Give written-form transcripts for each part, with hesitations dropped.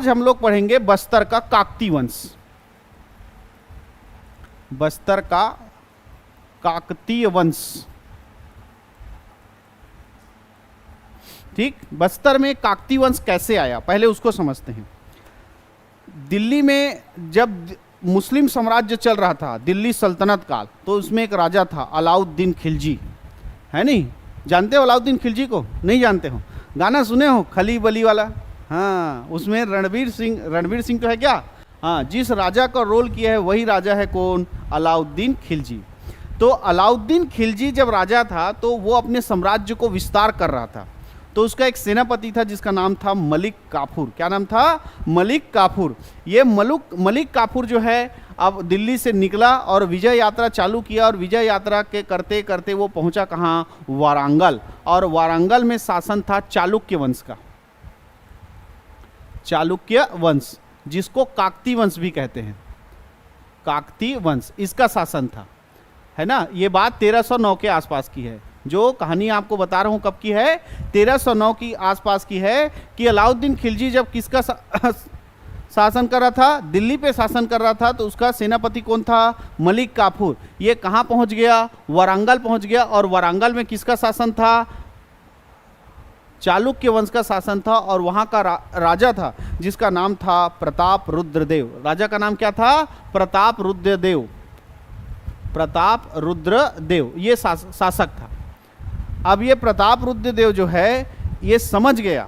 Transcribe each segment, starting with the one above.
आज हम लोग पढ़ेंगे बस्तर का काकतीय वंश। बस्तर का काकतीय वंश। ठीक, बस्तर में काकतीय वंश कैसे आया पहले उसको समझते हैं। दिल्ली में जब मुस्लिम साम्राज्य चल रहा था, दिल्ली सल्तनत काल, तो उसमें एक राजा था अलाउद्दीन खिलजी, है नहीं? जानते हो अलाउद्दीन खिलजी को? नहीं जानते हो? गाना सुने हो खली बली वाला? हाँ, उसमें रणवीर सिंह तो है क्या? हाँ, जिस राजा का रोल किया है वही राजा है कौन? अलाउद्दीन खिलजी। तो अलाउद्दीन खिलजी जब राजा था तो वो अपने साम्राज्य को विस्तार कर रहा था। तो उसका एक सेनापति था जिसका नाम था मलिक काफूर। क्या नाम था? मलिक काफूर। ये मलिक काफूर जो है अब दिल्ली से निकला और विजय यात्रा चालू किया, और विजय यात्रा के करते करते वो पहुंचा कहाँ? वारंगल। और वारंगल में शासन था चालुक्य वंश का। चालुक्य वंश, जिसको काकतीय वंश भी कहते हैं। काकतीय वंश, इसका शासन था, है ना? ये बात 1309 के आसपास की है। जो कहानी आपको बता रहा हूं कब की है? 1309 की आसपास की है कि अलाउद्दीन खिलजी जब किसका शासन कर रहा था? दिल्ली पे शासन कर रहा था। तो उसका सेनापति कौन था? मलिक काफूर। ये कहां पहुंच गया? वारंगल पहुंच गया। और वारंगल में किसका शासन था? चालुक्य वंश का शासन था। और वहां का राजा था जिसका नाम था प्रताप रुद्रदेव। राजा का नाम क्या था? प्रताप रुद्रदेव। प्रताप रुद्रदेव ये शासक था। अब ये प्रताप रुद्रदेव जो है ये समझ गया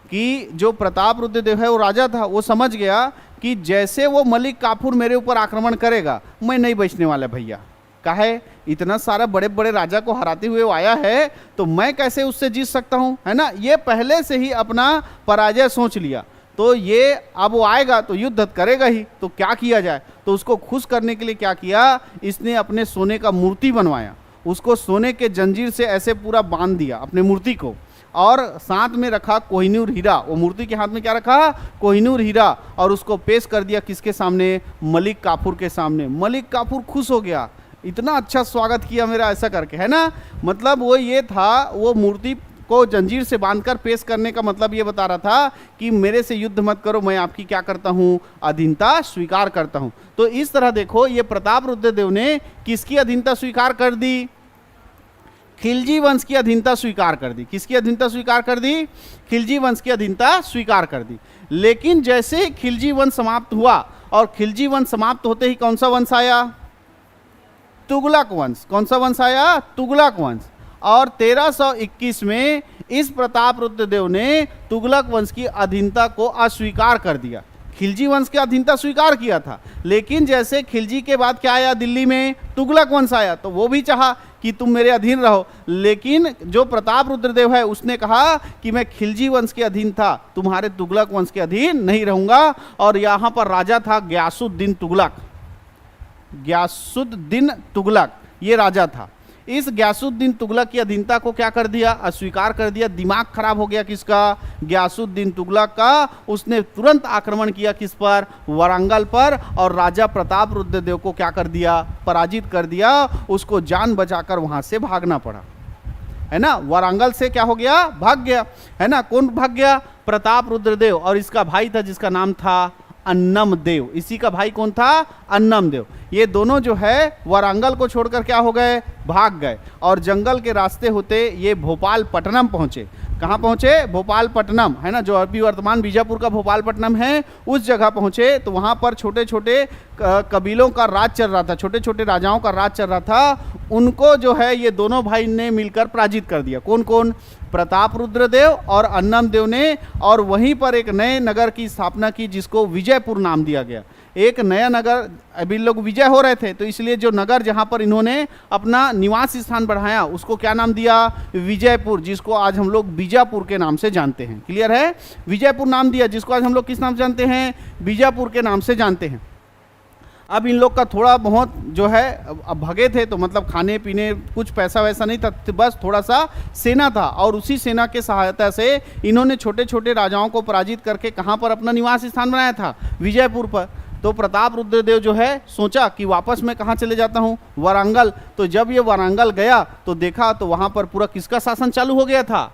कि जो प्रताप रुद्रदेव है वो राजा था, वो समझ गया कि जैसे वो मलिक काफूर मेरे ऊपर आक्रमण करेगा, मैं नहीं बचने वाला भैया। काहे? इतना सारा बड़े बड़े राजा को हराते हुए वो आया है, तो मैं कैसे उससे जीत सकता हूँ, है ना? ये पहले से ही अपना पराजय सोच लिया। तो ये अब वो आएगा तो युद्ध करेगा ही, तो क्या किया जाए? तो उसको खुश करने के लिए क्या किया? इसने अपने सोने का मूर्ति बनवाया, उसको सोने के जंजीर से ऐसे पूरा बांध दिया अपने मूर्ति को, और साथ में रखा कोहिनूर हीरा। वो मूर्ति के हाथ में क्या रखा? कोहिनूर हीरा। और उसको पेश कर दिया किसके सामने? मलिक काफूर के सामने। मलिक काफूर खुश हो गया, इतना अच्छा स्वागत किया मेरा, ऐसा करके, है ना? मतलब वो ये था, वो मूर्ति को जंजीर से बांधकर पेश करने का मतलब ये बता रहा था कि मेरे से युद्ध मत करो, मैं आपकी क्या करता हूँ? अधीनता स्वीकार करता हूँ। तो इस तरह देखो, ये प्रताप रुद्रदेव ने किसकी अधीनता स्वीकार कर दी? खिलजी वंश की अधीनता स्वीकार कर दी। किसकी अधीनता स्वीकार कर दी? खिलजी वंश की अधीनता स्वीकार कर दी। लेकिन जैसे खिलजी वंश समाप्त हुआ, और खिलजी वंश समाप्त होते ही कौन सा वंश आया? तुगलक वंश। कौन सा वंश आया? तुगलक वंश। और 1321 में इस प्रताप रुद्रदेव ने तुगलक वंश की अधीनता को अस्वीकार कर दिया। खिलजी वंश की अधीनता स्वीकार किया था, लेकिन जैसे खिलजी के बाद क्या आया दिल्ली में? तुगलक वंश आया। तो वो भी चाहा कि तुम मेरे अधीन रहो, लेकिन जो प्रताप रुद्रदेव है उसने कहा कि मैं खिलजी वंश के अधीन था, तुम्हारे तुगलक वंश के अधीन नहीं रहूंगा। और यहाँ पर राजा था गयासुद्दीन तुगलक। गयासुद्दीन तुगलक ये राजा था। इस गयासुद्दीन तुगलक की अधीनता को क्या कर दिया? अस्वीकार कर दिया। दिमाग खराब हो गया किसका? गयासुद्दीन तुगलक का। उसने तुरंत आक्रमण किया किस पर? वारंगल पर। और राजा प्रताप रुद्रदेव को क्या कर दिया? पराजित कर दिया। उसको जान बचाकर वहां से भागना पड़ा, है ना? वारंगल से क्या हो गया? भाग गया, है ना? कौन भाग गया? प्रताप रुद्रदेव। और इसका भाई था जिसका नाम था अन्नमदेव। इसी का भाई कौन था? अन्नमदेव। ये दोनों जो है वारंगल को छोड़कर क्या हो गए? भाग गए। और जंगल के रास्ते होते ये भोपालपट्टनम पहुंचे। कहाँ पहुंचे? भोपालपट्टनम, है ना? जो अभी वर्तमान बीजापुर का भोपालपट्टनम है, उस जगह पहुंचे। तो वहां पर छोटे छोटे कबीलों का राज चल रहा था, छोटे छोटे राजाओं का राज चल रहा था। उनको जो है ये दोनों भाई ने मिलकर पराजित कर दिया। कौन कौन? प्रताप रुद्रदेव और अन्नमदेव ने। और वहीं पर एक नए नगर की स्थापना की जिसको विजयपुर नाम दिया गया। एक नया नगर, अभी लोग विजय हो रहे थे तो इसलिए जो नगर जहां पर इन्होंने अपना निवास स्थान बढ़ाया उसको क्या नाम दिया? विजयपुर, जिसको आज हम लोग बीजापुर के नाम से जानते हैं। क्लियर है? विजयपुर नाम दिया जिसको आज हम लोग किस नाम से जानते हैं? बीजापुर के नाम से जानते हैं। अब इन लोग का थोड़ा बहुत जो है, अब भगे थे तो मतलब खाने पीने कुछ पैसा वैसा नहीं था, बस थोड़ा सा सेना था। और उसी सेना के सहायता से इन्होंने छोटे छोटे राजाओं को पराजित करके कहाँ पर अपना निवास स्थान बनाया था? विजयपुर पर। तो प्रताप रुद्रदेव जो है सोचा कि वापस मैं कहाँ चले जाता हूँ? वारंगल। तो जब ये वारंगल गया तो देखा तो वहाँ पर पूरा किसका शासन चालू हो गया था?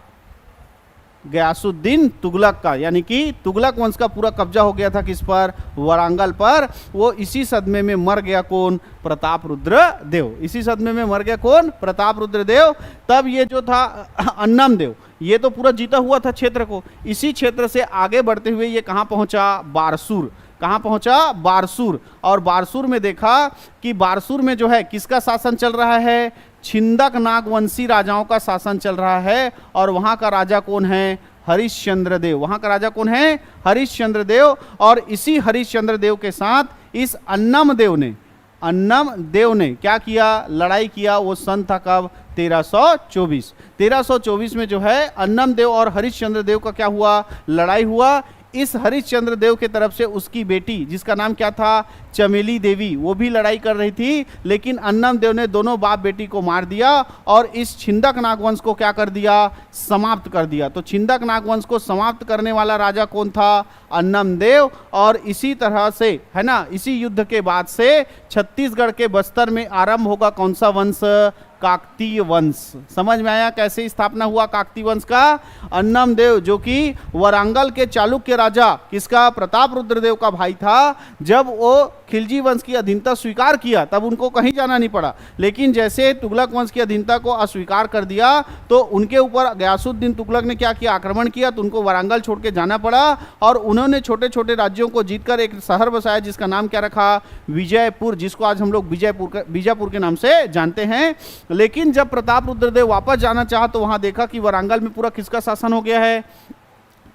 गयासुद्दीन तुगलक का, यानी कि तुगलक वंश का पूरा कब्जा हो गया था किस पर, वारंगल पर। वो इसी सदमे में मर गया कौन, प्रताप रुद्र देव। इसी सदमे में मर गया कौन, प्रताप रुद्र देव। तब ये जो था अन्नम देव, ये तो पूरा जीता हुआ था क्षेत्र को। इसी क्षेत्र से आगे बढ़ते हुए ये कहाँ पहुंचा, बारसूर। कहाँ पहुंचा, बारसूर। और बारसूर में देखा कि बारसूर में जो है किसका शासन चल रहा है, छिंदक नागवंशी राजाओं का शासन चल रहा है। और वहां का राजा कौन है, हरिश्चंद्र देव। वहां का राजा कौन है, हरिश्चंद्र देव। और इसी हरिश्चंद्र देव के साथ इस अन्नम देव ने क्या किया, लड़ाई किया। वो सन था कब, 1324। 1324 में जो है अन्नम देव और हरिश्चंद्र देव का क्या हुआ, लड़ाई हुआ। इस हरिश्चंद्र देव के तरफ से उसकी बेटी, जिसका नाम क्या था, चमेली देवी, वो भी लड़ाई कर रही थी। लेकिन अन्नम देव ने दोनों बाप बेटी को मार दिया और इस छिंदक नागवंश को क्या कर दिया, समाप्त कर दिया। तो छिंदक नागवंश को समाप्त करने वाला राजा कौन था, अन्नम देव। और इसी तरह से है ना, इसी युद्ध के बाद से छत्तीसगढ़ के बस्तर में आरंभ होगा कौन सा वंश, काकतीय वंश। समझ में आया कैसे स्थापना हुआ काकतीय वंश का। अन्नम देव जो कि वारंगल के चालुक्य राजा किसका, प्रताप रुद्र देव का भाई था, जब वो खिलजी वंश की अधीनता स्वीकार किया तब उनको कहीं जाना नहीं पड़ा। लेकिन जैसे तुगलक वंश की अधीनता को अस्वीकार कर दिया तो उनके ऊपर गयासुद्दीन तुगलक ने क्या किया, आक्रमण किया। तो उनको वारंगल छोड़ के जाना पड़ा और उन्होंने छोटे छोटे राज्यों को जीतकर एक शहर बसाया जिसका नाम क्या रखा, विजयपुर, जिसको आज हम लोग बीजापुर के नाम से जानते हैं। लेकिन जब प्रताप रुद्रदेव वापस जाना चाहा तो वहां देखा कि वारंगल में पूरा किसका शासन हो गया है,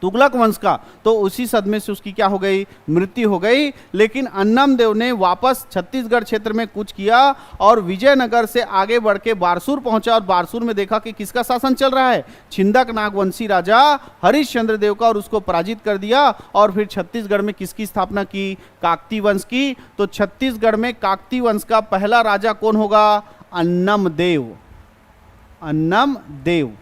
तुगलक वंश का। तो उसी सदमे से उसकी क्या हो गई, मृत्यु हो गई। लेकिन अन्नम देव ने वापस छत्तीसगढ़ क्षेत्र में कूच किया और विजयनगर से आगे बढ़ के बारसूर पहुंचा। और बारसूर में देखा कि किसका शासन चल रहा है, छिंदक नागवंशी राजा हरिश्चंद्र देव का, और उसको पराजित कर दिया। और फिर छत्तीसगढ़ में किसकी स्थापना की, काकतीय वंश की। तो छत्तीसगढ़ में काकतीय वंश का पहला राजा कौन होगा, अन्नम देव। अन्नम देव,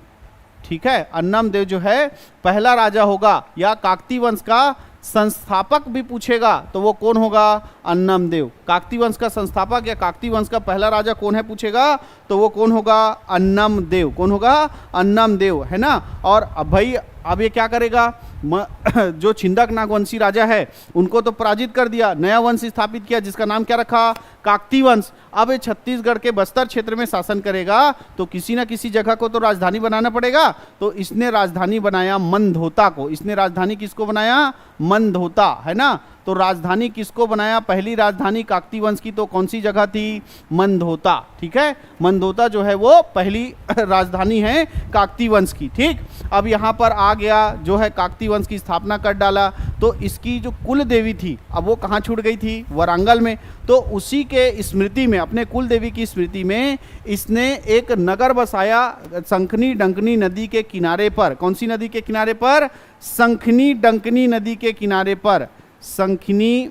ठीक है, अन्नम देव जो है पहला राजा होगा। या काकतीय वंश का संस्थापक भी पूछेगा तो वो कौन होगा, अन्नम देव। काकतीय वंश का संस्थापक या काकतीय वंश का पहला राजा कौन है पूछेगा तो वो कौन होगा, अन्नम देव। कौन होगा, अन्नम देव, है ना। और अब भाई अब ये क्या करेगा, जो छिंदक नागवंशी राजा है उनको तो पराजित कर दिया, नया वंश स्थापित किया जिसका नाम क्या रखा, काकतीय वंश। अब ये छत्तीसगढ़ के बस्तर क्षेत्र में शासन करेगा तो किसी ना किसी जगह को तो राजधानी बनाना पड़ेगा। तो इसने राजधानी बनाया मंदहोता को। इसने राजधानी किसको बनाया, मंदहोता, है ना। तो राजधानी किसको बनाया, पहली राजधानी काकतीय वंश की तो कौन सी जगह थी, मंदहोता, ठीक है। मंदहोता जो है वो पहली राजधानी है काकतीय वंश की, ठीक। अब यहाँ पर आ गया जो है काकतीय वंश की स्थापना कर डाला। तो इसकी जो कुल देवी थी अब वो कहाँ छूट गई थी, वारंगल में। तो उसी के स्मृति में, अपने कुल देवी की स्मृति में इसने एक नगर बसाया संखनी डंकनी नदी के किनारे पर। कौन सी नदी के किनारे पर, संखनी डंकनी नदी के किनारे पर। संखनी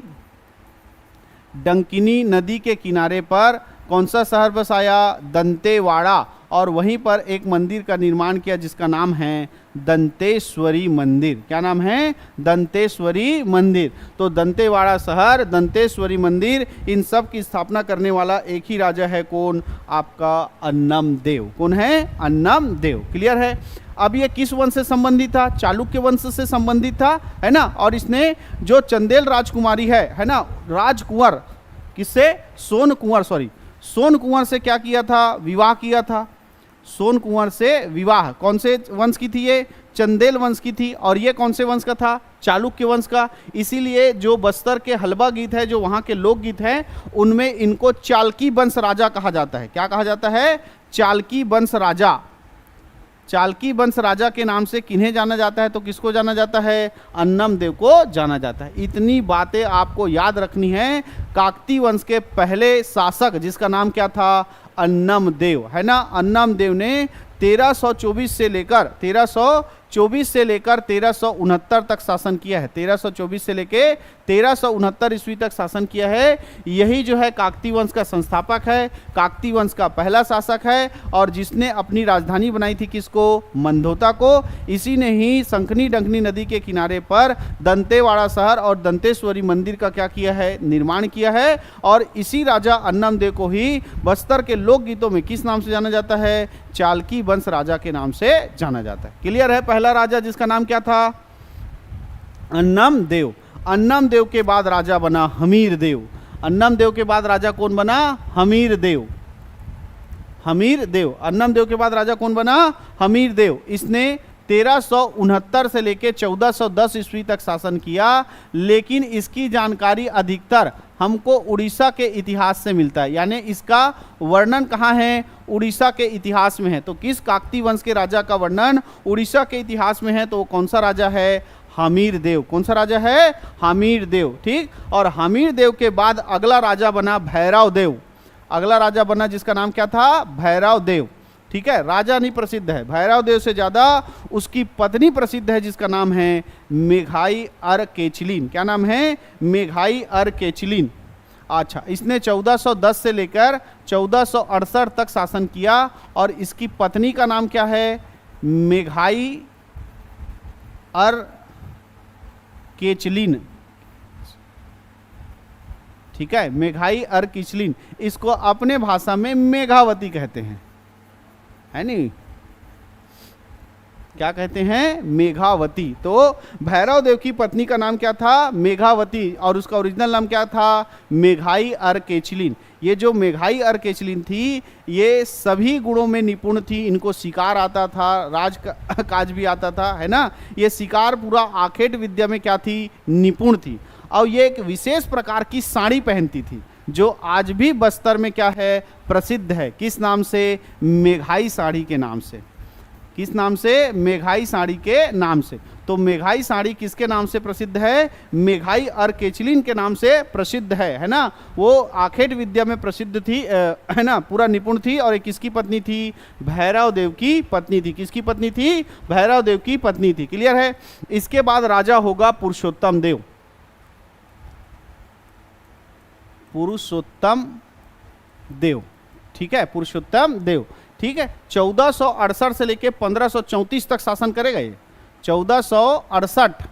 डंकिनी नदी के किनारे पर कौन सा शहर बसाया, दंतेवाड़ा। और वहीं पर एक मंदिर का निर्माण किया जिसका नाम है दंतेश्वरी मंदिर। क्या नाम है, दंतेश्वरी मंदिर। तो दंतेवाड़ा शहर, दंतेश्वरी मंदिर, इन सब की स्थापना करने वाला एक ही राजा है, कौन, आपका अन्नम देव। कौन है, अन्नम देव। क्लियर है। अब ये किस वंश से संबंधित था, चालुक्य वंश से संबंधित था, है ना। और इसने जो चंदेल राजकुमारी है ना, राजकुंवर, किससे, सोन कुंवर से क्या किया था, विवाह किया था। सोन कुंवर से विवाह, कौन से वंश की थी ये, चंदेल वंश की थी। और ये कौन से वंश का था, चालुक्य वंश का। इसीलिए जो बस्तर के हलवा गीत है, जो वहाँ के लोकगीत हैं, उनमें इनको चालकी वंश राजा कहा जाता है। क्या कहा जाता है, चालकी वंश राजा। चालकी वंश राजा के नाम से किन्हें जाना जाता है, तो किसको जाना जाता है, अन्नम देव को जाना जाता है। इतनी बातें आपको याद रखनी है। काकतीय वंश के पहले शासक जिसका नाम क्या था, अन्नम देव, है ना। अन्नम देव ने 1324 से लेकर 1369 तक शासन किया है। 1324 से लेकर 1369 ईस्वी तक शासन किया है। यही जो है काकतीय वंश का संस्थापक है, काकतीय वंश का पहला शासक है। और जिसने अपनी राजधानी बनाई थी किसको, मंदहोता को। इसी ने ही संखनी डंकनी नदी के किनारे पर दंतेवाड़ा शहर और दंतेश्वरी मंदिर का क्या किया है, निर्माण किया है। और इसी राजा अन्नम देव को ही बस्तर के लोकगीतों में किस नाम से जाना जाता है, चालकी वंश राजा के नाम से जाना जाता है। क्लियर है। पहला राजा जिसका नाम क्या था? अन्नम देव। अन्नम देव के बाद राजा बना हमीर देव। अन्नम देव के बाद राजा कौन बना? हमीर देव। हमीर देव। अन्नम देव के बाद राजा कौन बना? हमीर देव। इसने 1369 से लेकर 1410 ईस्वी तक शासन किया, लेकिन इसकी जानकारी अधिकतर हमको उड़ीसा के इतिहास से मिलता है, यानी इसका वर्णन कहाँ है? उड़ीसा के इतिहास में है। तो किस काकती वंश के राजा का वर्णन उड़ीसा के इतिहास में है? तो वो कौन सा राजा है? हमीर देव। कौन सा राजा है? हमीर देव। ठीक। और हमीर देव के बाद अगला राजा बना भैरव देव। अगला राजा बना जिसका नाम क्या था? भैरव देव। ठीक है, राजा नहीं प्रसिद्ध है, भैरव देव से ज्यादा उसकी पत्नी प्रसिद्ध है जिसका नाम है मेघाई अर्केचलिन। क्या नाम है? मेघाई अर्केचलिन। अच्छा, इसने 1410 से लेकर 1468 तक शासन किया और इसकी पत्नी का नाम क्या है? मेघाई अर्केचलिन। ठीक है, मेघाई अर्केचलिन। इसको अपने भाषा में मेघावती कहते हैं, है नहीं? क्या कहते हैं? मेघावती। तो भैरव देव की पत्नी का नाम क्या था? मेघावती। और उसका ओरिजिनल नाम क्या था? मेघाई अर्केचलिन। ये जो मेघाई अर्केचलिन थी, ये सभी गुणों में निपुण थी। इनको शिकार आता था, राज काज भी आता था, है ना? ये शिकार पूरा आखेट विद्या में क्या थी? निपुण थी। और ये एक विशेष प्रकार की साड़ी पहनती थी जो आज भी बस्तर में क्या है? प्रसिद्ध है। किस नाम से? मेघाई साड़ी के नाम से। किस नाम से? मेघाई साड़ी के नाम से। तो मेघाई साड़ी किसके नाम से प्रसिद्ध है? मेघाई अर्केचलिन के नाम से प्रसिद्ध है ना? वो आखेट विद्या में प्रसिद्ध थी, है ना? पूरा निपुण थी। और किसकी पत्नी थी? भैरव देव की पत्नी थी। किसकी पत्नी थी? भैरव देव की पत्नी थी। क्लियर है? इसके बाद राजा होगा पुरुषोत्तम देव। पुरुषोत्तम देव। ठीक है, पुरुषोत्तम देव। ठीक है, 1468 से लेके 1534 तक शासन करेगा ये। 1468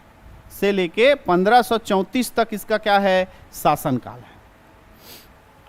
से लेके 1534 तक इसका क्या है? शासन काल है।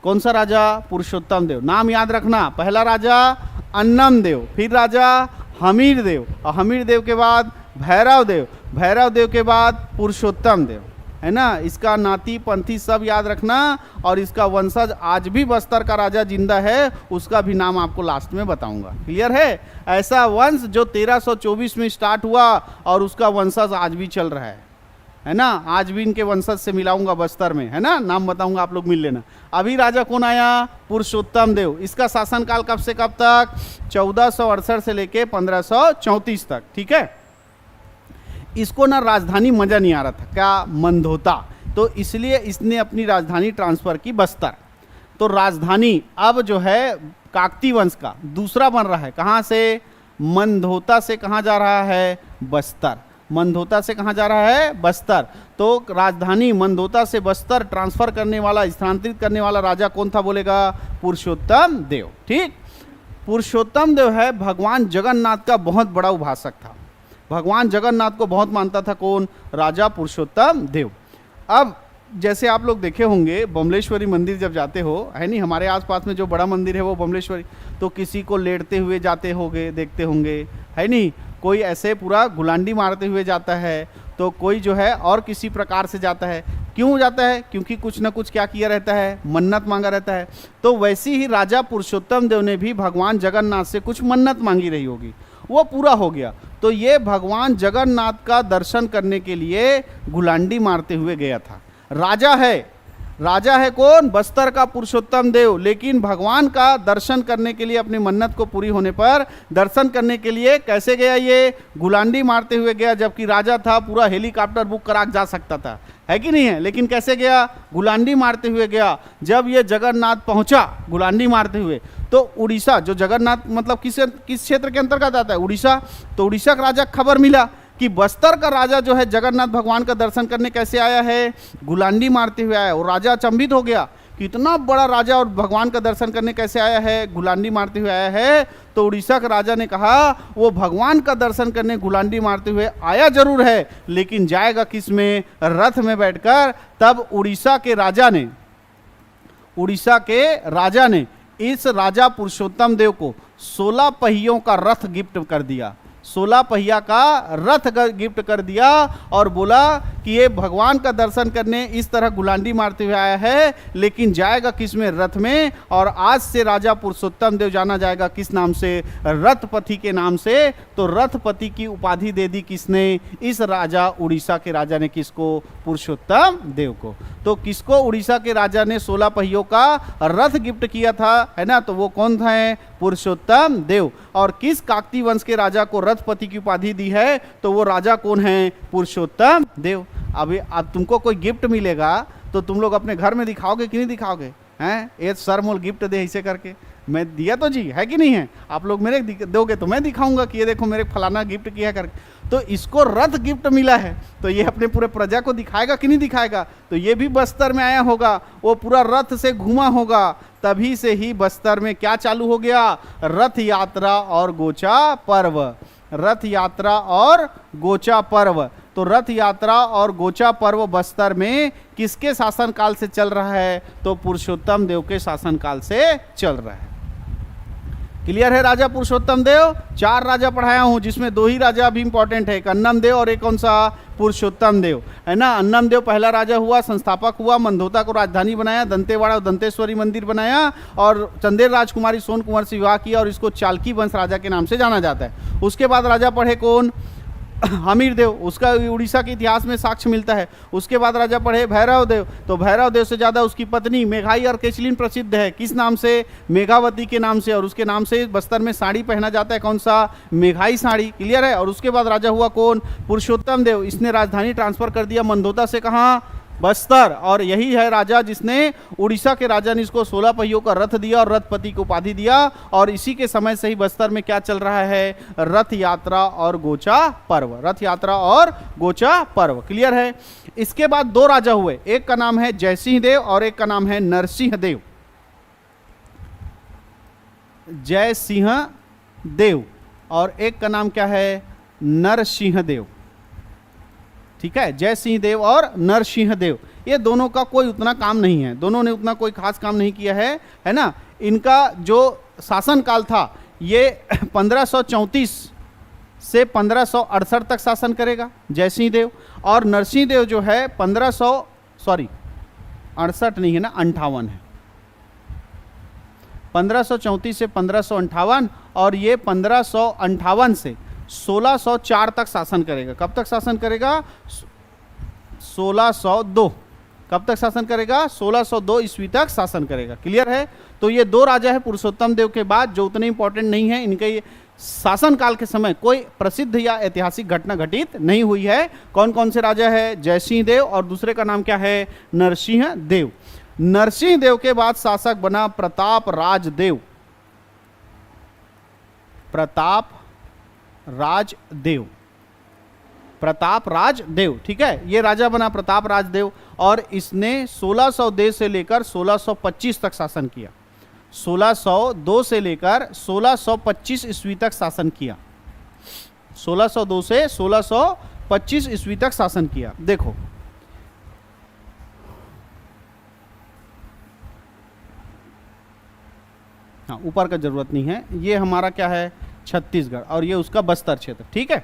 कौन सा राजा? पुरुषोत्तम देव। नाम याद रखना, पहला राजा अन्नम देव, फिर राजा हमीर देव, और हमीर देव के बाद भैरव देव, भैरव देव के बाद पुरुषोत्तम देव, है ना? इसका नाती पंथी सब याद रखना। और इसका वंशज आज भी बस्तर का राजा जिंदा है, उसका भी नाम आपको लास्ट में बताऊंगा। क्लियर है? ऐसा वंश जो 1324 में स्टार्ट हुआ और उसका वंशज आज भी चल रहा है ना? आज भी इनके वंशज से मिलाऊंगा बस्तर में, है ना? नाम बताऊंगा, आप लोग मिल लेना। अभी राजा कौन आया? पुरुषोत्तम देव। इसका शासनकाल कब से कब तक? 1468 से लेके 1534 तक। ठीक है, इसको ना राजधानी मजा नहीं आ रहा था, क्या? मंदोता। तो इसलिए इसने अपनी राजधानी ट्रांसफर की बस्तर। तो राजधानी अब जो है काकती वंश का दूसरा बन रहा है। कहाँ से? मंदोता से। कहाँ जा रहा है? बस्तर। मंदोता से कहाँ जा रहा है? बस्तर। तो राजधानी मंदोता से बस्तर ट्रांसफर करने वाला, स्थानांतरित करने वाला राजा कौन था बोलेगा? पुरुषोत्तम देव। ठीक, पुरुषोत्तम देव है भगवान जगन्नाथ का बहुत बड़ा उपासक था। भगवान जगन्नाथ को बहुत मानता था। कौन? राजा पुरुषोत्तम देव। अब जैसे आप लोग देखे होंगे बमलेश्वरी मंदिर जब जाते हो, है नहीं? हमारे आसपास में जो बड़ा मंदिर है वो बमलेश्वरी, तो किसी को लेटते हुए जाते होंगे, देखते होंगे, है नहीं? कोई ऐसे पूरा गुलांडी मारते हुए जाता है, तो कोई जो है और किसी प्रकार से जाता है। क्यों जाता है? क्योंकि कुछ ना कुछ क्या किया रहता है? मन्नत मांगा रहता है। तो वैसी ही राजा पुरुषोत्तम देव ने भी भगवान जगन्नाथ से कुछ मन्नत मांगी रही होगी, वो पूरा हो गया। तो ये भगवान जगन्नाथ का दर्शन करने के लिए गुलांडी मारते हुए गया था। राजा है, राजा है कौन? बस्तर का पुरुषोत्तम देव। लेकिन भगवान का दर्शन करने के लिए, अपनी मन्नत को पूरी होने पर दर्शन करने के लिए कैसे गया? ये गुलांडी मारते हुए गया। जबकि राजा था, पूरा हेलीकॉप्टर बुक करा जा सकता था, है कि नहीं है? लेकिन कैसे गया? गुलांडी मारते हुए गया। जब ये जगन्नाथ पहुंचा गुलांडी मारते हुए, तो उड़ीसा, जो जगन्नाथ मतलब किस क्षेत्र के अंतर्गत आता है? उड़ीसा। तो उड़ीसा का राजा खबर मिला कि बस्तर का राजा जो है जगन्नाथ भगवान का दर्शन करने कैसे आया है? गुलांडी मारते हुए आया। और राजा अचंभित हो गया कि इतना बड़ा राजा और भगवान का दर्शन करने कैसे आया है? गुलांडी मारते हुए आया है। तो उड़ीसा का राजा ने कहा वो भगवान का दर्शन करने गुलांडी मारते हुए आया जरूर है, लेकिन जाएगा किस में? रथ में बैठकर। तब उड़ीसा के राजा ने इस राजा पुरुषोत्तम देव को 16 पहियों का रथ गिफ्ट कर दिया। 16 पहिया का रथ गिफ्ट कर दिया और बोला कि ये भगवान का दर्शन करने इस तरह गुलांडी मारते हुए आया है, लेकिन जाएगा किस में? रथ में। और आज से राजा पुरुषोत्तम देव जाना जाएगा किस नाम से? रथपति के नाम से। तो रथपति की उपाधि दे दी किसने? इस राजा उड़ीसा के राजा ने। किसको? पुरुषोत्तम देव को। तो किसको उड़ीसा के राजा ने 16 पहियों का रथ गिफ्ट किया था, है ना? तो वो कौन था? पुरुषोत्तम देव। और किस काकती वंश के राजा को रथपति की उपाधि दी है? तो वो राजा कौन है? पुरुषोत्तम देव। अभी अब तुमको कोई गिफ्ट मिलेगा तो तुम लोग अपने घर में दिखाओगे कि नहीं दिखाओगे? हैं, ये सर मोल गिफ्ट दे ऐसे करके, मैं दिया तो जी है कि नहीं है? आप लोग मेरे दोगे तो मैं दिखाऊंगा कि ये देखो मेरे फलाना गिफ्ट किया करके। तो इसको रथ गिफ्ट मिला है, तो ये अपने पूरे प्रजा को दिखाएगा कि नहीं दिखाएगा? तो ये भी बस्तर में आया होगा, वो पूरा रथ से घूमा होगा, तभी से ही बस्तर में क्या चालू हो गया? रथ यात्रा और गोचा पर्व। रथ यात्रा और गोचा पर्व। तो रथ यात्रा और गोचा पर्व बस्तर में किसके शासनकाल से चल रहा है? तो पुरुषोत्तम देव के शासनकाल से चल रहा है। क्लियर है? राजा पुरुषोत्तम देव। 4 राजा पढ़ाया हूं, जिसमें 2 ही राजा अभी इंपॉर्टेंट है, एक अन्नम देव और एक कौन सा? पुरुषोत्तम देव, है ना? अन्नम देव पहला राजा हुआ, संस्थापक हुआ, मंदोता को राजधानी बनाया, दंतेवाड़ा और दंतेश्वरी मंदिर बनाया, और चंदेल राजकुमारी सोन कुंवर से विवाह किया, और इसको चालकी वंश राजा के नाम से जाना जाता है। उसके बाद राजा पढ़े कौन? हमीर देव, उसका उड़ीसा के इतिहास में साक्ष्य मिलता है। उसके बाद राजा पढ़े भैरव देव, तो भैरव देव से ज़्यादा उसकी पत्नी मेघाई और केचलिन प्रसिद्ध है। किस नाम से? मेघावती के नाम से। और उसके नाम से बस्तर में साड़ी पहना जाता है, कौन सा? मेघाई साड़ी। क्लियर है? और उसके बाद राजा हुआ कौन? पुरुषोत्तम देव। इसने राजधानी ट्रांसफर कर दिया मंदोता से, कहाँ? बस्तर। और यही है राजा जिसने उड़ीसा के राजा ने इसको 16 पहियों का रथ दिया और रथपति को उपाधि दिया। और इसी के समय से ही बस्तर में क्या चल रहा है? रथ यात्रा और गोचा पर्व। रथ यात्रा और गोचा पर्व। क्लियर है? इसके बाद 2 राजा हुए, एक का नाम है जयसिंह देव और एक का नाम है नरसिंह देव। जयसिंह देव और एक का नाम क्या है? नरसिंह देव। ठीक है? जय सिंह देव और नरसिंह देव, ये दोनों का कोई उतना काम नहीं है, दोनों ने उतना कोई खास काम नहीं किया है ना? इनका जो शासनकाल था ये 1534 से 1568 तक शासन करेगा जय सिंह देव। और नरसिंह देव जो है 68 नहीं है ना, 58 है। 1534 से 1558 और ये 1558 से 1604 तक शासन करेगा। कब तक शासन करेगा? 1602। कब तक शासन करेगा? 1602 ईस्वी तक शासन करेगा। क्लियर है? तो ये 2 राजा है पुरुषोत्तम देव के बाद जो उतने इंपॉर्टेंट नहीं है। इनके ये शासनकाल के समय कोई प्रसिद्ध या ऐतिहासिक घटना घटित नहीं हुई है। कौन कौन से राजा है? जयसिंह देव और दूसरे का नाम क्या है? नरसिंह देव। नरसिंह देव के बाद शासक बना प्रताप राजदेव। प्रताप राजदेव। प्रताप राजदेव, ठीक है? ये राजा बना प्रताप राजदेव और इसने 1602 से लेकर 1625 तक शासन किया। 1602 से लेकर 1625 ईस्वी तक शासन किया। 1602 से 1625 ईस्वी तक शासन किया। देखो हाँ, ऊपर का जरूरत नहीं है। ये हमारा क्या है? छत्तीसगढ़ और ये उसका बस्तर क्षेत्र। ठीक है?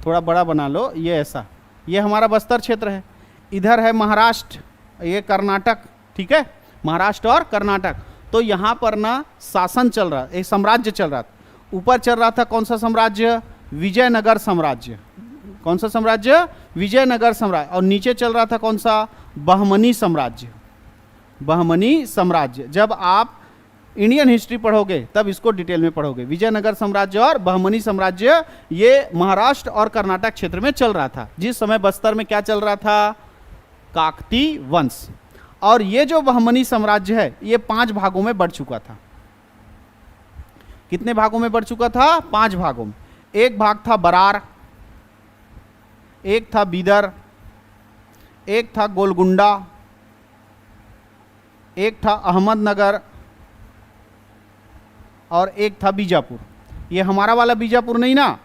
थोड़ा बड़ा बना लो। ये ऐसा, ये हमारा बस्तर क्षेत्र है। इधर है महाराष्ट्र, ये कर्नाटक। ठीक है? महाराष्ट्र और कर्नाटक। तो यहाँ पर ना शासन चल रहा, एक साम्राज्य चल रहा था। ऊपर चल रहा था कौन सा साम्राज्य? विजयनगर साम्राज्य। कौन सा साम्राज्य? विजयनगर साम्राज्य। और नीचे चल रहा था कौन सा? बहमनी साम्राज्य। बहमनी साम्राज्य। जब आप इंडियन हिस्ट्री पढ़ोगे तब इसको डिटेल में पढ़ोगे। विजयनगर साम्राज्य और बहमनी साम्राज्य ये महाराष्ट्र और कर्नाटक क्षेत्र में चल रहा था। जिस समय बस्तर में क्या चल रहा था? काकती वंश। और ये जो बहमनी साम्राज्य है ये 5 भागों में बढ़ चुका था। कितने भागों में बढ़ चुका था? 5 भागों में। एक भाग था बरार, एक था बीदर, एक था गोलगुंडा, एक था अहमदनगर और एक था बीजापुर। ये हमारा वाला बीजापुर नहीं ना,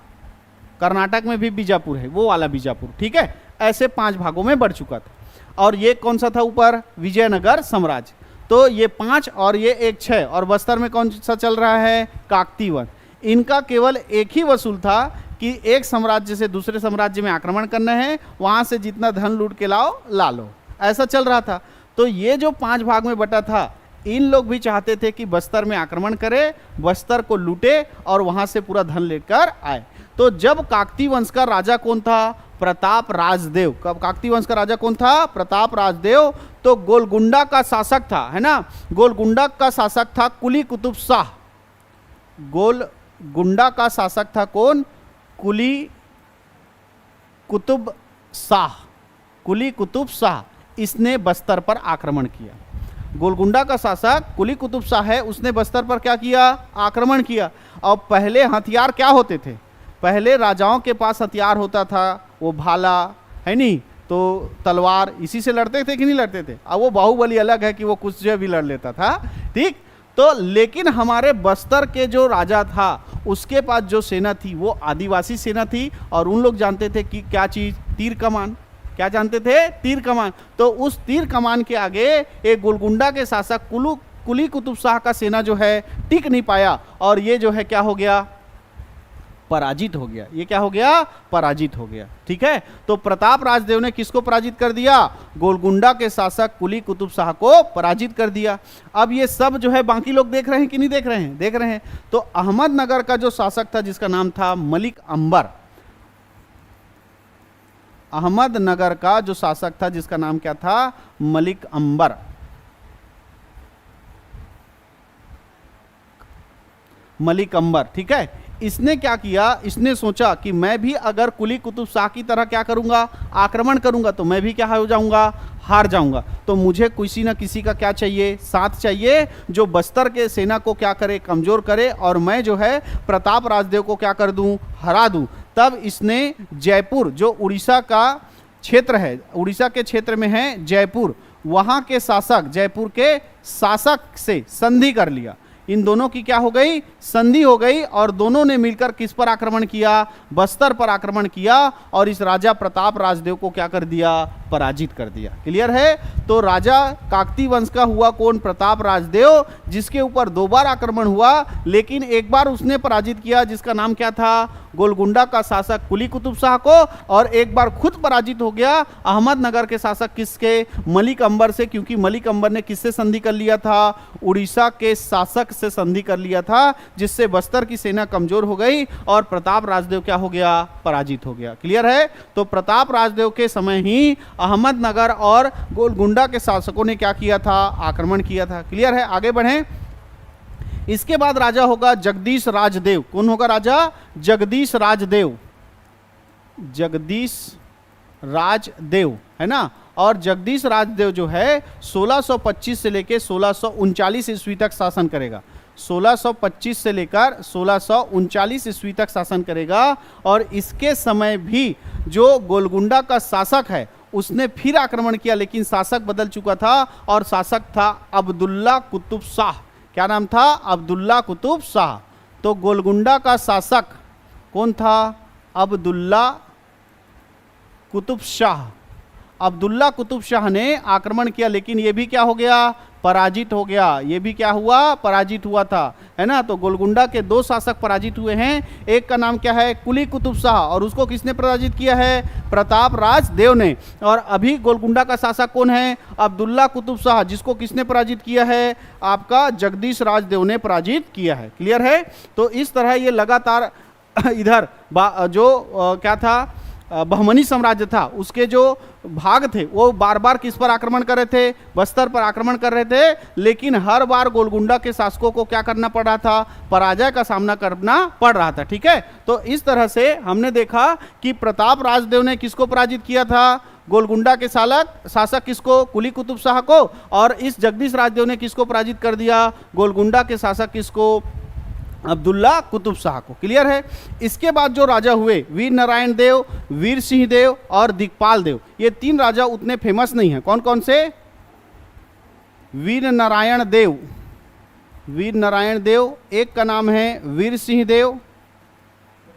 कर्नाटक में भी बीजापुर है, वो वाला बीजापुर। ठीक है? ऐसे 5 भागों में बढ़ चुका था। और ये कौन सा था ऊपर? विजयनगर साम्राज्य। तो ये 5 और ये 1 6। और बस्तर में कौन सा चल रहा है? काकती वंश। इनका केवल एक ही वसूल था कि एक साम्राज्य से दूसरे साम्राज्य में आक्रमण करना है, वहां से जितना धन लूट के लाओ ला लो, ऐसा चल रहा था। तो ये जो 5 भाग में बटा था, इन लोग भी चाहते थे कि बस्तर में आक्रमण करे, बस्तर को लूटे और वहां से पूरा धन लेकर आए। तो जब काकतीय वंश का राजा कौन था? प्रताप राजदेव। कब काकतीय वंश का राजा कौन था? प्रताप राजदेव। तो गोलगुंडा का शासक था, है ना, गोलगुंडा का शासक था कुली कुतुब शाह। गोलगुंडा का शासक था कौन? कुली कुतुब शाह। कुली कुतुब शाह, इसने बस्तर पर आक्रमण किया। गोलगुंडा का शासक कुली कुतुब शाह है, उसने बस्तर पर क्या किया? आक्रमण किया। और पहले हथियार क्या होते थे? पहले राजाओं के पास हथियार होता था, वो भाला है नहीं तो तलवार, इसी से लड़ते थे कि नहीं लड़ते थे? अब वो बाहुबली अलग है कि वो कुछ भी लड़ लेता था, ठीक। तो लेकिन हमारे बस्तर के जो राजा था उसके पास जो सेना थी वो आदिवासी सेना थी, और उन लोग जानते थे कि क्या चीज? तीर कमान। क्या जानते थे? तीर कमान। तो उस तीर कमान के आगे एक गोलगुंडा के शासक कुली कुतुब शाह का सेना जो है टिक नहीं पाया, और ये जो है क्या हो गया? पराजित हो गया। ये क्या हो गया? पराजित हो गया, ठीक है। तो प्रताप राजदेव ने किसको पराजित कर दिया? गोलगुंडा के शासक कुली कुतुब शाह को पराजित कर दिया। अब ये सब जो है बाकी लोग देख रहे हैं कि नहीं देख रहे हैं? देख रहे हैं। तो अहमदनगर का जो शासक था जिसका नाम था मलिक अंबर, अहमदनगर का जो शासक था जिसका नाम क्या था? मलिक अंबर। मलिक अंबर, ठीक है। इसने क्या किया? इसने सोचा कि मैं भी अगर कुली कुतुब शाह की तरह क्या करूंगा? आक्रमण करूंगा, तो मैं भी क्या हो जाऊंगा? हार जाऊंगा। तो मुझे किसी ना किसी का क्या चाहिए? साथ चाहिए, जो बस्तर के सेना को क्या करे? कमजोर करे, और मैं जो है प्रताप राजदेव को क्या कर दूं? हरा दूं। तब इसने जयपुर, जो उड़ीसा का क्षेत्र है, उड़ीसा के क्षेत्र में है जयपुर, वहां के शासक, जयपुर के शासक से संधि कर लिया। इन दोनों की क्या हो गई? संधि हो गई, और दोनों ने मिलकर किस पर आक्रमण किया? बस्तर पर आक्रमण किया, और इस राजा प्रताप राजदेव को क्या कर दिया? पराजित कर दिया। क्लियर है। तो राजा काकतीय वंश का हुआ कौन? प्रताप राजदेव, जिसके ऊपर 2 बार आक्रमण हुआ, लेकिन एक बार उसने पराजित किया, जिसका नाम क्या था? गोलगुंडा का शासक कुली कुतुब शाह को, और एक बार खुद पराजित हो गया अहमदनगर के शासक किसके? मलिक अंबर से, क्योंकि मलिक अंबर ने किससे संधि कर लिया था? उड़ीसा के शासक से संधि कर लिया था, जिससे बस्तर की सेना कमजोर हो गई और प्रताप राजदेव क्या हो गया? पराजित हो गया। क्लियर है। तो प्रताप राजदेव के समय ही अहमदनगर और गोलगुंडा के शासकों ने क्या किया था? आक्रमण किया था। क्लियर है। आगे बढ़ें। इसके बाद राजा होगा जगदीश राजदेव। कौन होगा राजा? जगदीश राजदेव। जगदीश राजदेव, है ना। और जगदीश राजदेव जो है 1625 से लेकर 1639 ईस्वी तक शासन करेगा। 1625 से लेकर 1639 ईस्वी तक शासन करेगा। और इसके समय भी जो गोलगुंडा का शासक है उसने फिर आक्रमण किया, लेकिन शासक बदल चुका था, और शासक था अब्दुल्ला कुतुब शाह। क्या नाम था? अब्दुल्ला कुतुब शाह। तो गोलगुंडा का शासक कौन था? अब्दुल्ला कुतुब शाह। अब्दुल्ला कुतुब शाह ने आक्रमण किया, लेकिन ये भी क्या हो गया? पराजित हो गया। ये भी क्या हुआ? पराजित हुआ था, है ना। तो गोलगुंडा के 2 शासक पराजित हुए हैं। एक का नाम क्या है? कुली कुतुब शाह, और उसको किसने पराजित किया है? प्रताप राजदेव ने। और अभी गोलगुंडा का शासक कौन है? अब्दुल्ला कुतुब शाह, जिसको किसने पराजित किया है? आपका जगदीश राजदेव ने पराजित किया है। क्लियर है। तो इस तरह ये लगातार इधर जो क्या था? बहमनी साम्राज्य था, उसके जो भाग थे वो बार बार किस पर आक्रमण कर रहे थे? बस्तर पर आक्रमण कर रहे थे, लेकिन हर बार गोलगुंडा के शासकों को क्या करना पड़ रहा था? पराजय का सामना करना पड़ रहा था। ठीक है। तो इस तरह से हमने देखा कि प्रताप राजदेव ने किसको पराजित किया था? गोलगुंडा के शासक किसको? कुली कुतुब शाह को। और इस जगदीश राजदेव ने किसको पराजित कर दिया? गोलगुंडा के शासक किसको? अब्दुल्ला कुतुब शाह को। क्लियर है। इसके बाद जो राजा हुए वीर नारायण देव, वीर सिंह देव और दिक्पाल देव, ये 3 राजा उतने फेमस नहीं हैं। कौन कौन से? वीर नारायण देव, वीर नारायण देव, एक का नाम है वीर सिंह देव,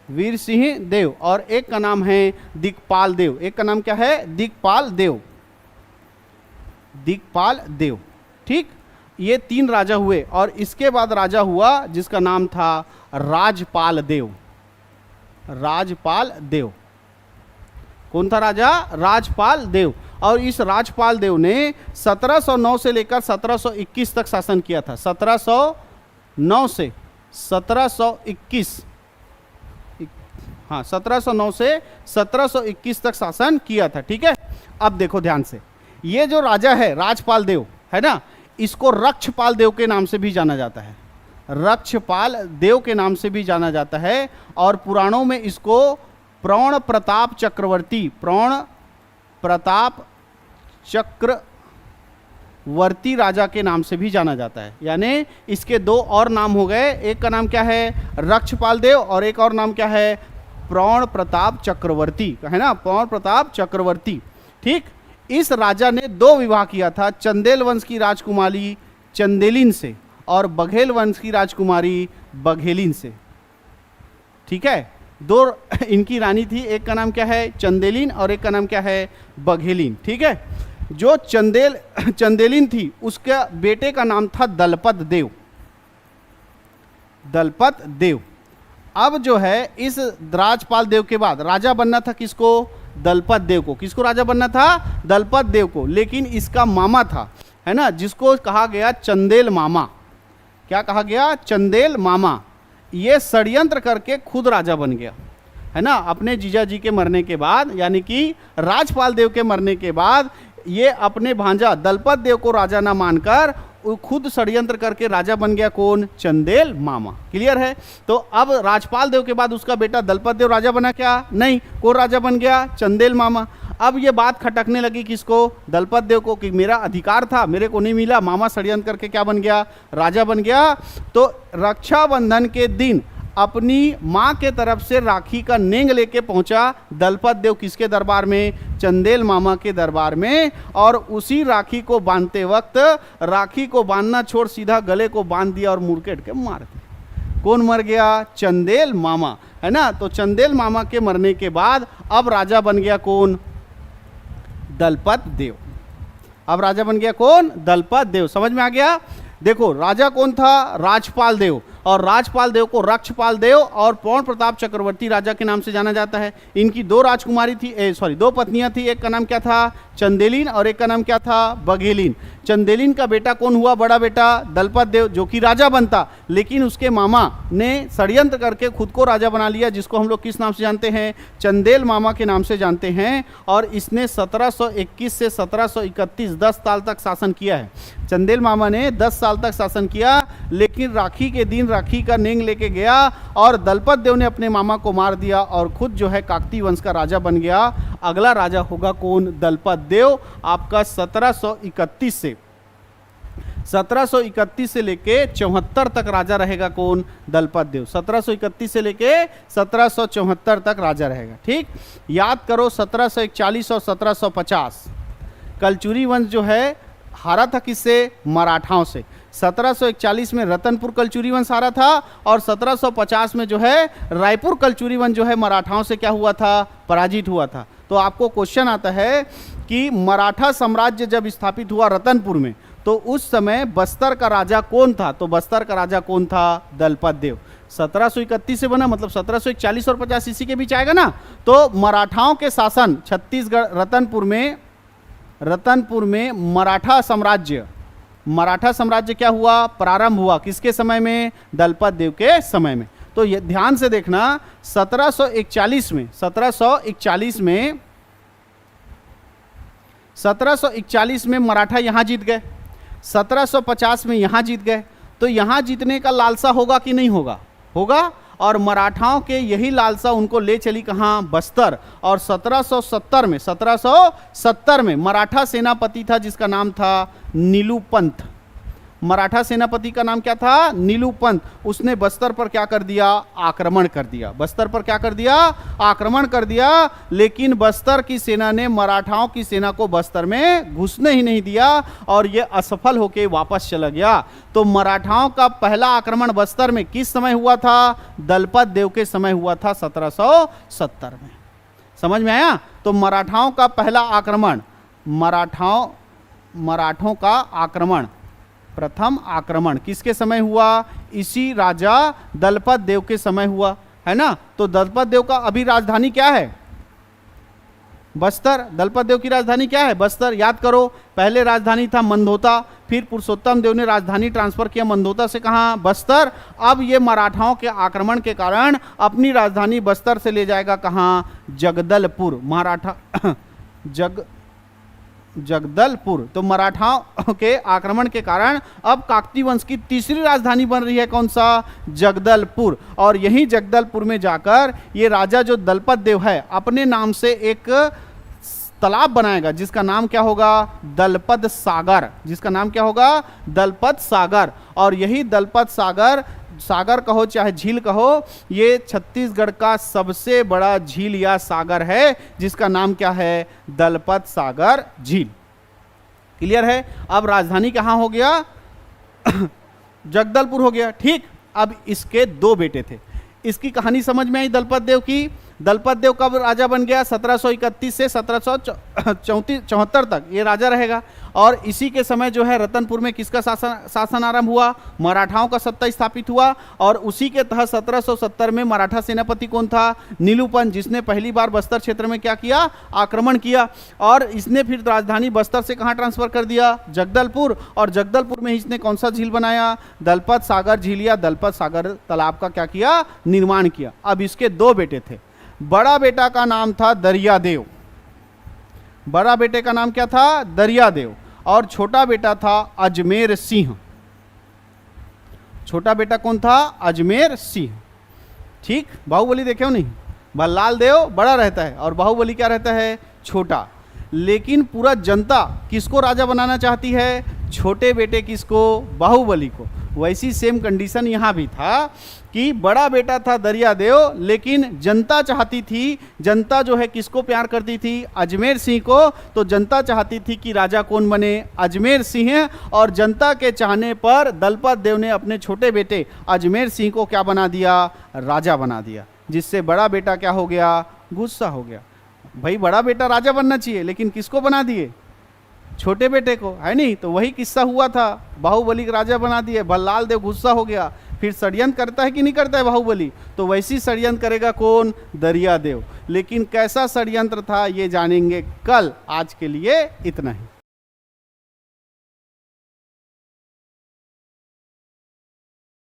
वीर सिंह देव, और एक का नाम है दिक्पाल देव। एक का नाम क्या है? दिक्पाल देव, दिक्पाल देव। ठीक। ये 3 राजा हुए, और इसके बाद राजा हुआ जिसका नाम था राजपाल देव। राजपाल देव। कौन था राजा? राजपाल देव। और इस राजपाल देव ने 1709 से लेकर 1721 तक शासन किया था। 1709 से 1721, हाँ 1709 से 1721 तक शासन किया था। ठीक है, अब देखो ध्यान से, ये जो राजा है राजपाल देव है ना, इसको रक्षपाल देव के नाम से भी जाना जाता है। रक्षपाल देव के नाम से भी जाना जाता है। और पुराणों में इसको प्रण प्रताप चक्रवर्ती, प्रण प्रताप चक्रवर्ती राजा के नाम से भी जाना जाता है। यानी इसके दो और नाम हो गए, एक का नाम क्या है? रक्षपाल देव, और एक और नाम क्या है? प्रण प्रताप चक्रवर्ती, है ना, प्रण प्रताप चक्रवर्ती। ठीक, इस राजा ने दो विवाह किया था, चंदेल वंश की राजकुमारी चंदेलिन से और बघेल वंश की राजकुमारी बघेलिन से। ठीक है, दो इनकी रानी थी, एक का नाम क्या है? चंदेलिन, और एक का नाम क्या है? बघेलिन। ठीक है, जो चंदेलिन थी उसके बेटे का नाम था दलपत देव। दलपत देव। अब जो है इस राजपाल देव के बाद राजा बनना था किसको? दलपत देव को। किसको राजा बनना था? दलपत देव को। लेकिन इसका मामा था, है ना, जिसको कहा गया चंदेल मामा। क्या कहा गया? चंदेल मामा। ये षड्यंत्र करके खुद राजा बन गया, है ना, अपने जीजा जी के मरने के बाद, यानी कि राजपाल देव के मरने के बाद ये अपने भांजा दलपत देव को राजा ना मानकर खुद षड्यंत्र करके राजा बन गया। कौन? चंदेल मामा। क्लियर है? तो अब राजपाल देव के बाद उसका बेटा दलपत देव राजा बना क्या? नहीं। कौन राजा बन गया? चंदेल मामा। अब ये बात खटकने लगी किसको? दलपत देव को, कि मेरा अधिकार था, मेरे को नहीं मिला, मामा षड्यंत्र करके क्या बन गया? राजा बन गया। तो रक्षाबंधन के दिन अपनी माँ के तरफ से राखी का नेंग लेके पहुंचा दलपत देव किसके दरबार में? चंदेल मामा के दरबार में। और उसी राखी को बांधते वक्त राखी को बांधना छोड़ सीधा गले को बांध दिया और मुड़केट के मार दिया। कौन मर गया? चंदेल मामा, है ना। तो चंदेल मामा के मरने के बाद अब राजा बन गया कौन? दलपत देव। अब राजा बन गया कौन? दलपत देव। समझ में आ गया? देखो राजा कौन था? राजपाल देव। और राजपाल देव को रक्षपाल देव और पौन प्रताप चक्रवर्ती राजा के नाम से जाना जाता है। इनकी दो राजकुमारी थी, दो पत्नियां थी। एक का नाम क्या था? चंदेलिन, और एक का नाम क्या था? बघेलिन। चंदेलिन का बेटा कौन हुआ? बड़ा बेटा दलपत देव, जो कि राजा बनता, लेकिन उसके मामा ने षड्यंत्र करके खुद को राजा बना लिया, जिसको हम लोग किस नाम से जानते हैं? चंदेल मामा के नाम से जानते हैं। और इसने 1721 से 1731 10 साल तक शासन किया है। चंदेल मामा ने 10 साल तक शासन किया, लेकिन राखी के दिन राखी का नेंग लेके गया और दलपत देव ने अपने मामा को मार दिया और खुद जो है काकती वंश का राजा बन गया। अगला राजा होगा कौन? दलपत देव। आपका 1731 से लेके 74 तक राजा रहेगा कौन? दलपत देव। 1731 से लेके 1774 तक राजा रहेगा। ठीक, याद करो 1741 और 1750 कलचुरी वंश जो है हारा था किससे? मराठाओं से। 1741 में रतनपुर कलचुरी वंश हारा था और 1750 में जो है रायपुर कलचुरी वंश जो है मराठाओं से क्या हुआ था? पराजित हुआ था। तो आपको क्वेश्चन आता है कि मराठा साम्राज्य जब स्थापित हुआ रतनपुर में, तो उस समय बस्तर का राजा कौन था? तो बस्तर का राजा कौन था? दलपत देव। 1731 से बना, मतलब 1741 और 50 इसी के बीच आएगा ना। तो मराठाओं के शासन छत्तीसगढ़ रतनपुर में मराठा साम्राज्य क्या हुआ? प्रारंभ हुआ। किसके समय में? दलपत देव के समय में। तो ये ध्यान से देखना, 1741 में मराठा यहां जीत गए, 1750 में यहां जीत गए। तो यहां जीतने का लालसा होगा कि नहीं होगा? होगा। और मराठाओं के यही लालसा उनको ले चली कहां? बस्तर। और 1770 में मराठा सेनापति था जिसका नाम था नीलूपंथ। मराठा सेनापति का नाम क्या था? नीलूपंथ। उसने बस्तर पर क्या कर दिया? आक्रमण कर दिया। बस्तर पर क्या कर दिया? आक्रमण कर दिया। लेकिन बस्तर की सेना ने मराठाओं की सेना को बस्तर में घुसने ही नहीं दिया और यह असफल होकर वापस चला गया। तो मराठाओं का पहला आक्रमण बस्तर में किस समय हुआ था? दलपत देव के समय हुआ था, 1770 में। समझ में आया? तो मराठाओं का पहला आक्रमण, मराठों का आक्रमण, प्रथम आक्रमण किसके समय हुआ? इसी राजा दलपत देव के समय हुआ, है ना। तो दलपत देव का अभी राजधानी क्या है? बस्तर। दलपत देव की राजधानी क्या है? बस्तर। याद करो, पहले राजधानी था मंदोता, फिर पुरुषोत्तम देव ने राजधानी ट्रांसफर किया मंदोता से कहां? बस्तर। अब ये मराठाओं के आक्रमण के कारण अपनी राजधानी बस्तर से ले जाएगा कहां? जगदलपुर। मराठा जगदलपुर। तो मराठाओं के आक्रमण के कारण अब काकतीय वंश की तीसरी राजधानी बन रही है, कौन सा? जगदलपुर। और यही जगदलपुर में जाकर ये राजा जो दलपत देव है अपने नाम से एक तालाब बनाएगा जिसका नाम क्या होगा? दलपत सागर। जिसका नाम क्या होगा? दलपत सागर। और यही दलपत सागर, सागर कहो चाहे झील कहो, ये छत्तीसगढ़ का सबसे बड़ा झील या सागर है जिसका नाम क्या है? दलपत सागर झील। क्लियर है? अब राजधानी कहां हो गया? जगदलपुर हो गया। ठीक। अब इसके दो बेटे थे। इसकी कहानी समझ में आई दलपत देव की। दलपत देव कब राजा बन गया? 1731 से 1774 तक ये राजा रहेगा। और इसी के समय जो है रतनपुर में किसका शासन आरंभ हुआ? मराठाओं का सत्ता स्थापित हुआ। और उसी के तहत 1770 में मराठा सेनापति कौन था? नीलूपन, जिसने पहली बार बस्तर क्षेत्र में क्या किया? आक्रमण किया। और इसने फिर राजधानी बस्तर से कहाँ ट्रांसफर कर दिया? जगदलपुर। और जगदलपुर में इसने कौन सा झील बनाया? दलपत सागर झील या दलपत सागर तालाब का क्या किया? निर्माण किया। अब इसके दो बेटे थे। बड़ा बेटा का नाम था दरियादेव। बड़ा बेटे का नाम क्या था? दरियादेव। और छोटा बेटा था अजमेर सिंह। छोटा बेटा कौन था? अजमेर सिंह। ठीक। बाहुबली देखे हो नहीं? भल्लाल देव बड़ा रहता है और बाहुबली क्या रहता है? छोटा। लेकिन पूरा जनता किसको राजा बनाना चाहती है? छोटे बेटे किसको? बाहुबली को। वैसी सेम कंडीशन यहाँ भी था कि बड़ा बेटा था दरियादेव, लेकिन जनता चाहती थी, जनता जो है किसको प्यार करती थी? अजमेर सिंह को। तो जनता चाहती थी कि राजा कौन बने? अजमेर सिंह। और जनता के चाहने पर दलपत देव ने अपने छोटे बेटे अजमेर सिंह को क्या बना दिया? राजा बना दिया। जिससे बड़ा बेटा क्या हो गया? गुस्सा हो गया। भाई बड़ा बेटा राजा बनना चाहिए, लेकिन किसको बना दिए? छोटे बेटे को, है नहीं? तो वही किस्सा हुआ था, बाहुबली का राजा बना दिए। भल्लाल देव गुस्सा हो गया। फिर षड्यंत्र करता है कि नहीं करता है बाहुबली? तो वैसी षड्यंत्र करेगा कौन? दरियादेव। लेकिन कैसा षड्यंत्र था ये जानेंगे कल। आज के लिए इतना ही।